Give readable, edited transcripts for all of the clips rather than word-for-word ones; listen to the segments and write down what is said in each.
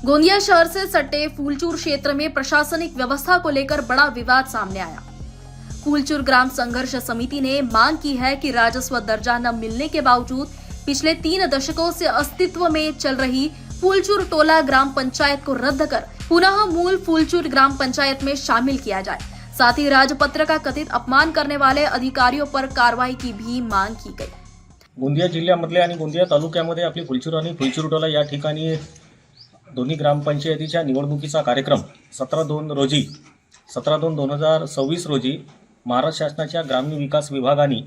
गोंदिया शहर से सटे फूलचूर क्षेत्र में प्रशासनिक व्यवस्था को लेकर बड़ा विवाद सामने आया। फूलचूर ग्राम संघर्ष समिति ने मांग की है कि राजस्व दर्जा न मिलने के बावजूद पिछले 3 दशकों से अस्तित्व में चल रही फूलचूर टोला ग्राम पंचायत को रद्द कर पुनः मूल फूलचूर ग्राम पंचायत में शामिल किया जाए। साथ ही राजपत्र का कथित अपमान करने वाले अधिकारियों पर कार्रवाई की भी मांग की गई। गोंदिया जिल्ह्यामधले आणि गोंदिया तालुक्यामध्ये आपली फुलचूर आणि फुलचूर टोला या ठिकाणी दोन्ही ग्रामपंचायतीच्या निवडणुकीचा कार्यक्रम 17/2/2026 रोजी महाराष्ट्र शासनाच्या ग्रामीण विकास विभागाने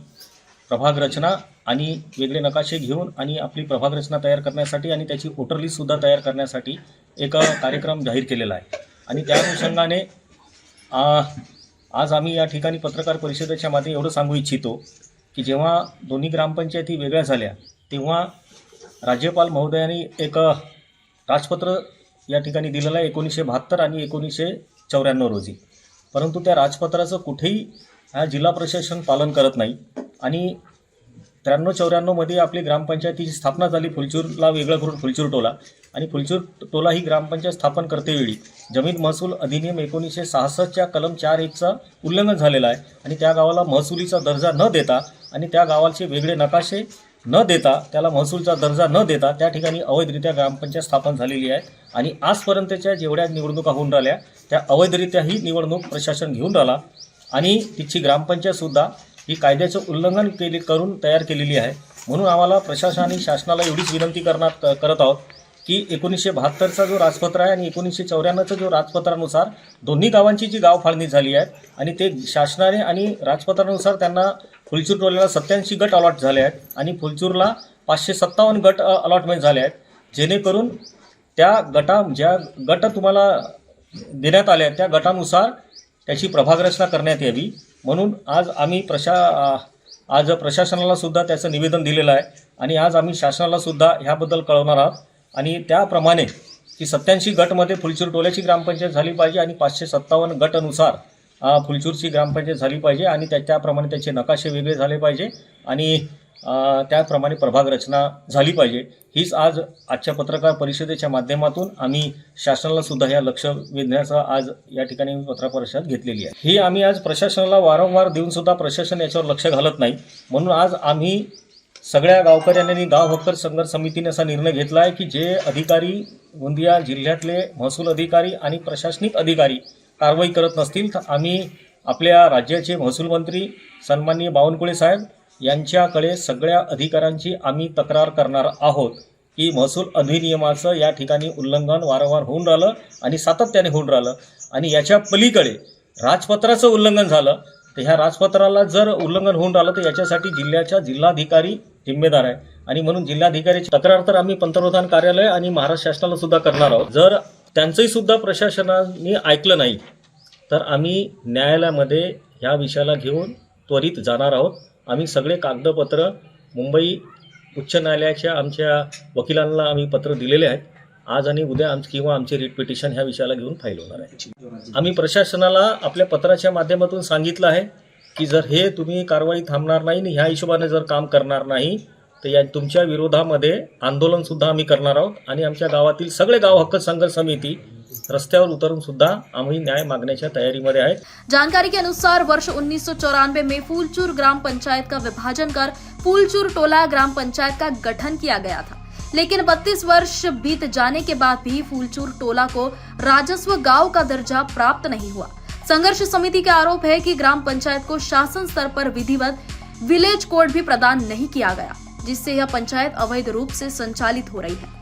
प्रभाग रचना आणि वेगळे नकाशे घेऊन आणि आपली प्रभाग रचना तयार करण्यासाठी आणि त्याची वोटर लिस्ट सुद्धा तयार करण्यासाठी एक कार्यक्रम जाहीर केलेला आहे। आणि त्या अनुषंगाने आज आम्ही या ठिकाणी पत्रकार परिषदेच्या माध्यमातून एवढं सांगू इच्छितो की जेव्हा दोन्ही ग्रामपंचायती वेगळ्या झाल्या तेव्हा राज्यपाल महोदयांनी एक राजपत्र या ठिकाणी दिलेलं आहे 1972 आणि 1994 रोजी। परंतु त्या राजपत्राचं कुठेही जिल्हा प्रशासन पालन करत नाही आणि 93-94 मध्ये आपली ग्रामपंचायतीची स्थापना झाली फुलचूरला वेगळं करून फुलचूर टोला। आणि फुलचूर टोला ही ग्रामपंचायत स्थापन करतेवेळी जमीन महसूल अधिनियम 1966च्या कलम 4(1)चा उल्लंघन झालेलं आहे आणि त्या गावाला महसुलीचा दर्जा न देता आणि त्या गावाचे वेगळे नकाशे न देता त्याला महसूलचा दर्जा न देता त्या ठिकाणी अवैधरित्या ग्रामपंचायत स्थापन झालेली आहे। आणि आजपर्यंतच्या जेवढ्या निवडणुका होऊन राहिल्या त्या अवैधरित्या ही निवडणूक प्रशासन घेऊन राहिला आणि तिची ग्रामपंचायतसुद्धा ही कायद्याचं उल्लंघन करून तयार केलेली आहे। म्हणून आम्हाला प्रशासन आणि शासनाला एवढीच विनंती करत आहोत की 1972चा जो राजपत्र आहे आणि 1994चा जो राजपत्रानुसार दोन्ही गावांची जी गाव फाळणी झाली आहे आणि ते शासनाने आणि राजपत्रानुसार त्यांना फुलचूर टोल्याला 87 गट अलॉट झाले आहेत आणि फुलचूरला 557 गट अलॉटमेंट झाले आहेत, जेणेकरून त्या ज्या गट तुम्हाला देण्यात आले आहेत त्या गटानुसार त्याची प्रभाग रचना करण्यात यावी। म्हणून आज आम्ही प्रशासनाला सुद्धा त्याचं निवेदन दिलेलं आहे आणि आज आम्ही शासनाला सुद्धा ह्याबद्दल कळवणार आहोत आणि त्याप्रमाणे की 87 गटमध्ये फुलचूर टोल्याची ग्रामपंचायत झाली पाहिजे आणि 557 गटानुसार फुलचूरची ग्रामपंचायत झाली पाहिजे आणि त्याप्रमाणे त्याचे नकाशे वेगळे झाले पाहिजे आणि त्याप्रमाणे प्रभाग रचना झाली पाहिजे। हीच आजच्या पत्रकार परिषदेच्या माध्यमातून आम्ही शासनाला सुद्धा या लक्ष वेधण्याचा आज या ठिकाणी पत्रकार परिषद घेतलेली आहे। ही आम्ही आज प्रशासनाला वारंवार देऊन सुद्धा प्रशासन याच्यावर लक्ष घालत नाही। म्हणून आज आम्ही सगळ्या गावकऱ्यांनी गाव हक्क संघर्ष समितीने असा निर्णय घेतला आहे की जे अधिकारी गोंदिया जिल्ह्यातले महसूल अधिकारी आणि प्रशासनिक अधिकारी कारवाई करत नसतील तर आम्ही आपल्या राज्याचे महसूल मंत्री सन्माननीय बावनकुळे साहेब यांच्याकडे सगळ्या अधिकाऱ्यांची आम्ही तक्रार करणार आहोत की महसूल अधिनियमाचं या ठिकाणी उल्लंघन वारंवार होऊन राहिलं आणि सातत्याने होऊन राहिलं आणि याच्या पलीकडे राजपत्राचं उल्लंघन झालं तर ह्या राजपत्राला जर उल्लंघन होऊन राहिलं तर याच्यासाठी जिल्हाधिकारी जिम्मेदार आहे। आणि म्हणून जिल्हाधिकाऱ्याची तक्रार तर आम्ही पंतप्रधान कार्यालय आणि महाराष्ट्र शासनाला सुद्धा करणार आहोत। जर त्यांचंही सुद्धा प्रशासनाने ऐकलं नाही तर आम्ही न्यायालयामध्ये ह्या विषयाला घेऊन त्वरित जाणार आहोत। आम्ही सगळे कागदपत्र मुंबई उच्च न्यायालयाच्या आमच्या वकिलांना आम्ही पत्र दिलेले आहेत। आज आणि उद्या किंवा आमचे रिट पिटिशन ह्या विषयाला घेऊन फाईल होणार आहे। आम्ही प्रशासनाला आपल्या पत्राच्या माध्यमातून सांगितलं आहे की जर हे तुम्ही कारवाई थांबणार नाही आणि ह्या हिशोबाने जर काम करणार नाही तर या तुमच्या विरोधामध्ये आंदोलन सुद्धा आम्ही करणार आहोत आणि आमच्या गावातील सगळे गाव हक्क संघर्ष समिती रस्त्यावर उतरून सुद्धा आम्ही न्याय मागण्याच्या तैयारी है। जानकारी के अनुसार वर्ष 1994 में फूलचूर ग्राम पंचायत का विभाजन कर फूलचूर टोला ग्राम पंचायत का गठन किया गया था, लेकिन 32 वर्ष बीत जाने के बाद भी फूलचूर टोला को राजस्व गांव का दर्जा प्राप्त नहीं हुआ। संघर्ष समिति का आरोप है कि ग्राम पंचायत को शासन स्तर पर विधिवत विलेज कोड भी प्रदान नहीं किया गया, जिससे यह पंचायत अवैध रूप से संचालित हो रही है।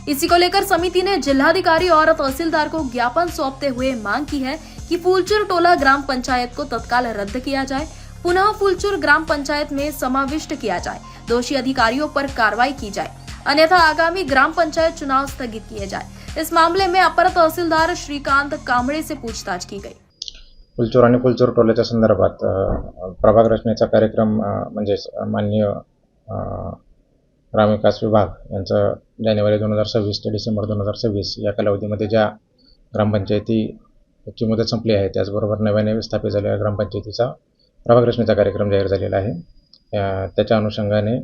इसी को लेकर समिति ने जिलाधिकारी और तहसीलदार को ज्ञापन सौंपते हुए मांग की है कि फूलचूर टोला ग्राम पंचायत को तत्काल रद्द किया जाए, पुनः फूलचूर ग्राम पंचायत में समाविष्ट किया जाए, दोषी अधिकारियों पर कार्रवाई की जाए, अन्यथा आगामी ग्राम पंचायत चुनाव स्थगित किए जाए। इस मामले में अपर तहसीलदार श्रीकांत कांबळे से पूछताछ की गई। फुलचूर आणि फुलचूर टोल्याच्या संदर्भात प्रभाग रचनेचा कार्यक्रम म्हणजे माननीय ग्रामविकास विभाग यांचं जानेवारी 2026 ते डिसेंबर 2026 या कालावधीमध्ये ज्या ग्रामपंचायतीची मुदत संपली आहे त्याचबरोबर नव्याने स्थापित झालेल्या ग्रामपंचायतीचा प्रभाग रचनेचा कार्यक्रम जाहीर झालेला आहे। त्याच्या अनुषंगाने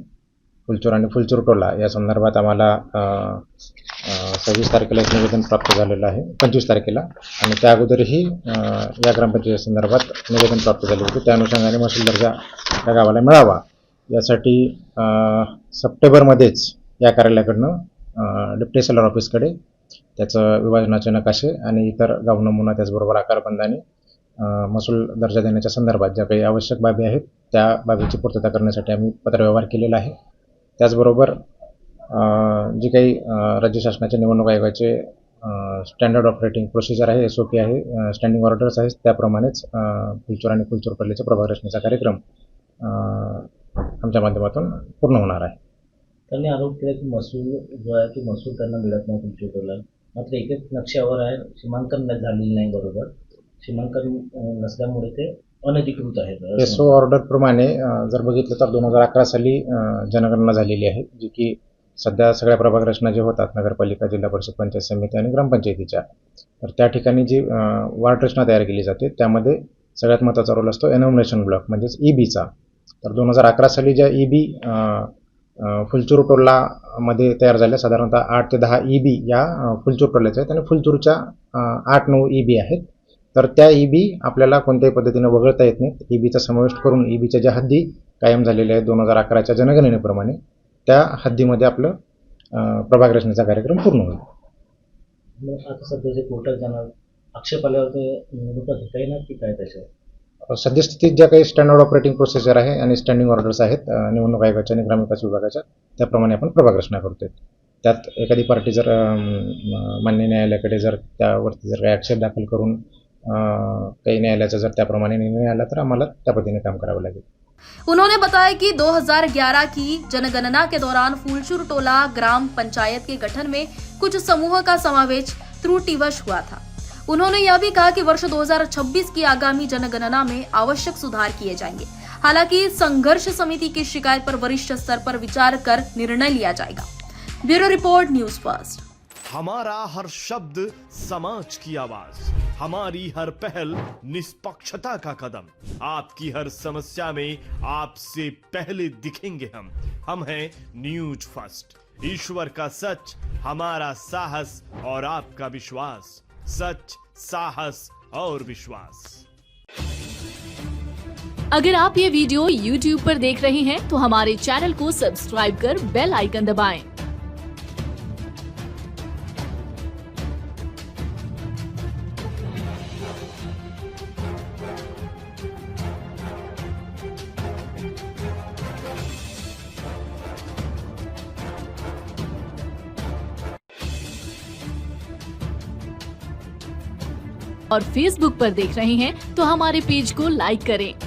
फुलचूर आणि फुलचूर टोला या संदर्भात आम्हाला 26 तारखेला एक निवेदन प्राप्त झालेलं आहे, 25 तारखेला, आणि त्या अगोदरही या ग्रामपंचायत संदर्भात निवेदन प्राप्त झाले होते. त्या अनुषंगाने महसूल दर्जा त्या गावाला मिळावा यासाठी सप्टेंबरमध्येच या कार्यालयाकडनं डिप्टी एसएलआर ऑफिसकडे त्याचं विभाजनाचे नकाशे आणि इतर गाव नमुना त्याचबरोबर आकारबंद आणि महसूल दर्जा देण्याच्या संदर्भात ज्या काही आवश्यक बाबी आहेत त्या बाबीची पूर्तता करण्यासाठी आम्ही पत्रव्यवहार केलेला आहे. त्याचबरोबर जी काही राज्य शासनाच्या निवडणूक आयोगाचे स्टँडर्ड ऑपरेटिंग प्रोसिजर आहे, SOP आहे, स्टँडिंग ऑर्डर्स आहेत, त्याप्रमाणेच फुलचूर आणि फुलचूर टोलेच्या प्रभाग रचनेचा कार्यक्रम आमच्या माध्यमातून पूर्ण होणार आहे. त्यांनी आरोप केला की महसूल जो आहे तो महसूल त्यांना मिळत नाही फुलचूर टोला. मात्र एकच नक्षावर आहे, सीमांकन झालेलं नाही. बरोबर, सीमांकन नसल्यामुळे ते अनधिकृत आहेत. SO ऑर्डरप्रमाणे जर बघितलं तर 2011 साली जनगणना झालेली आहे, जी की सध्या सगळ्या प्रभाग रचना जे होतात नगरपालिका, जिल्हा परिषद, पंचायत समिती आणि ग्रामपंचायतीच्या, तर त्या ठिकाणी जी वार्ड रचना तयार केली जाते त्यामध्ये सगळ्यात महत्त्वाचा रोल असतो एनॉमिनेशन ब्लॉक म्हणजेच EBचा. तर 2011 साली ज्या EB फुलचूर टोलामध्ये तयार झाल्या, साधारणतः 8 ते 10 EB या फुलचूर टोल्याच्या आहेत आणि फुलचूरच्या 8-9 EB आहेत. तर त्या EB आपल्याला कोणत्याही पद्धतीने वगळता येत नाहीत. EBचा समावेश करून EBच्या ज्या हद्दी कायम झालेल्या आहेत 2011च्या जनगणनेप्रमाणे, त्या हद्दीमध्ये आपलं प्रभाग रचनेचा कार्यक्रम पूर्ण होईल. मग आता सध्या जे कोर्टात जाणार आक्षेप आल्यावर ते निवडणुका घेता येणार की काय त्याच्यावर? सद्यस्थितीत ज्या काही स्टँडर्ड ऑपरेटिंग प्रोसिजर आहे आणि स्टँडिंग ऑर्डर्स आहेत निवडणूक आयोगाच्या आणि ग्रामविकास विभागाच्या, त्याप्रमाणे आपण प्रभाग रचना करतोय. त्यात एखादी पार्टी जर मान्य न्यायालयाकडे जर त्यावरती जर काही आक्षेप दाखल करून काही न्यायालयाचा जर त्याप्रमाणे निर्णय आला तर आम्हाला त्या पद्धतीने काम करावं लागेल. उन्होंने बताया कि 2011 की जनगणना के दौरान फूलचूर टोला ग्राम पंचायत के गठन में कुछ समूह का समावेश त्रुटिवश हुआ था. उन्होंने यह भी कहा कि वर्ष 2026 की आगामी जनगणना में आवश्यक सुधार किए जाएंगे. हालांकि संघर्ष समिति की शिकायत पर वरिष्ठ स्तर पर विचार कर निर्णय लिया जाएगा. Bureau report, news first. हमारा हर शब्द समाज की आवाज, हमारी हर पहल निष्पक्षता का कदम, आपकी हर समस्या में आपसे पहले दिखेंगे हम हैं न्यूज फर्स्ट. ईश्वर का सच, हमारा साहस और आपका विश्वास. सच, साहस और विश्वास. अगर आप ये वीडियो YouTube पर देख रहे हैं तो हमारे चैनल को सब्सक्राइब कर बेल आइकन दबाएं. और Facebook पर देख रहे हैं तो हमारे पेज को लाइक करें.